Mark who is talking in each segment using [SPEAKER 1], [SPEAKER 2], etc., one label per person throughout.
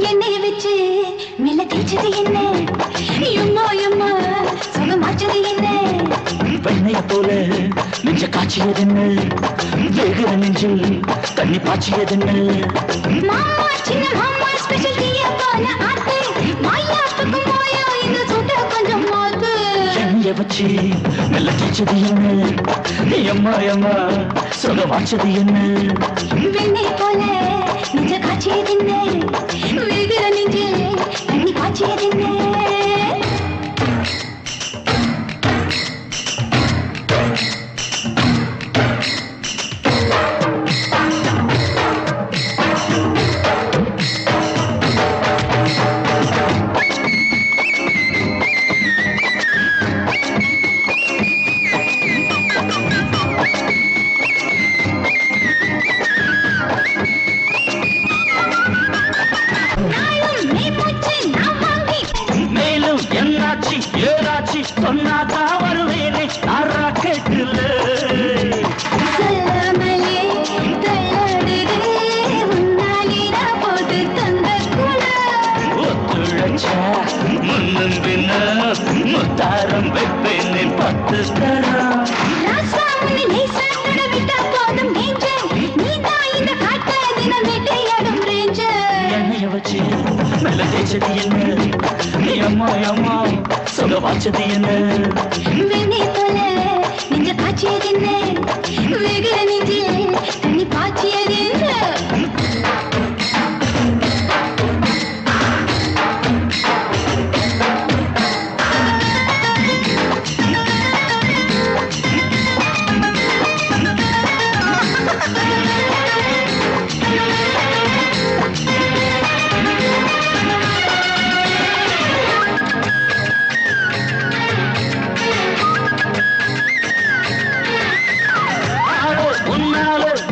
[SPEAKER 1] எண்ணெயை வச்சு மெல்ல தேய்ச்சது என்ன எம்மா எம்மா சுகமாச்சது என்ன
[SPEAKER 2] வெண்ணைய போல நெஞ்ச காய்ச்சியதென்ன வேகிற நெஞ்சில் தண்ணி பாய்ச்சியதென்ன
[SPEAKER 1] மாமா சின்ன மாமா ஸ்பெஷல் டீய போல ஆத்து மாயாப்புக்கு மாயா இந்த சுட்ட கொஞ்சம் மாத்து
[SPEAKER 2] எண்ணெய வச்சு மெல்ல தேய்ச்சது என்ன எம்மா எம்மா சுகமாச்சது என்ன
[SPEAKER 1] வெண்ணெய் போல நெஞ்ச காய்ச்சியது என்ன வேகிற நெஞ்சில் தண்ணி பாய்ச்சியது என்ன
[SPEAKER 2] மேலும் என்னாச்சு ஏதாச்சு சொன்னாதா வருவேனே ஆறா கேட்டுல
[SPEAKER 1] சொல்லாமலே தள்ளாடுதே உன்னாலே நான் போட்டு தந்த குல
[SPEAKER 2] ஒத்துழைச்சா முன்னும் பின்ன முத்தாரம் வைப்பேனே 10 தரம்
[SPEAKER 1] ராசாமணி நீ சாப்பிட விட்டா போதும் நெஞ்சே நீதான் இந்த காட்ட தினம் வேட்டையாடும் ரேஞ்சே
[SPEAKER 2] எண்ணெய வச்சு மெல்ல தேய்ச்சது என்ன அம்மா அம்மா சுகவாச்சது என்ன
[SPEAKER 1] வெண்ணெய் போல நெஞ்ச காய்ச்சியது என்ன வேகிற நெஞ்சில் தண்ணி பாய்ச்சியது என்ன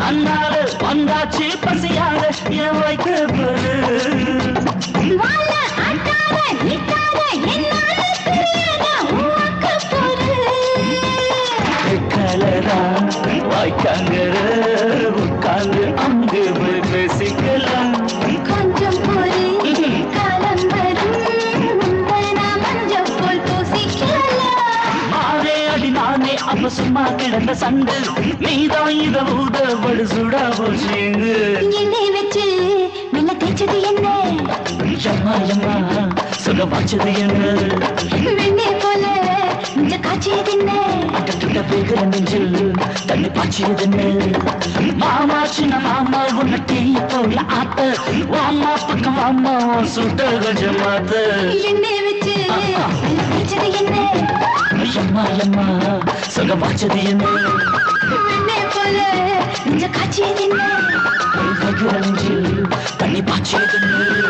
[SPEAKER 2] அண்ணாலே வந்தாச்சு பசியாக என் வைக்க
[SPEAKER 1] வாழ ஆட்டாத நிட்டாத என்னால தெரியாத உனக்கு பொறு
[SPEAKER 2] கலரா வாய்க்காங்கிற உட்கார்ந்து அங்கு போய் பேசிக்கலாம்
[SPEAKER 1] கொஞ்சம் பொறு காலம் வரும் முன்பனா மஞ்சள் போல் பூசிக்கலாம்
[SPEAKER 2] மாறே அடி நானே அப்ப சும்மா கிடந்த சண்டு நீதான் இத ஊதபடு சுடா போச்சீங்க
[SPEAKER 1] எண்ணெய் வச்சு மெல்ல தேய்ச்சது என்ன
[SPEAKER 2] எம்மா எம்மா சுகமாச்சது என்ன
[SPEAKER 1] வெண்ணெய் போல நெஞ்ச காய்ச்சியது என்ன
[SPEAKER 2] அட்டத்துட்ட பேகிற நெஞ்சில் தண்ணி பாய்ச்சியது என்ன மாமா சின்ன மாமா உன்ன டீ போல ஆத்த வாமா பக்கம் வாமா சுட்ட கொஞ்சம் மாத்த
[SPEAKER 1] எண்ணெய் வச்சு மெல்ல தேய்ச்சது என்ன
[SPEAKER 2] எம்மா எம்மா சுகமாச்சது என்ன
[SPEAKER 1] வெண்ணெய் போல நெஞ்ச காய்ச்சியது என்ன
[SPEAKER 2] பேகிற நெஞ்சில் தண்ணி பாய்ச்சியது என்ன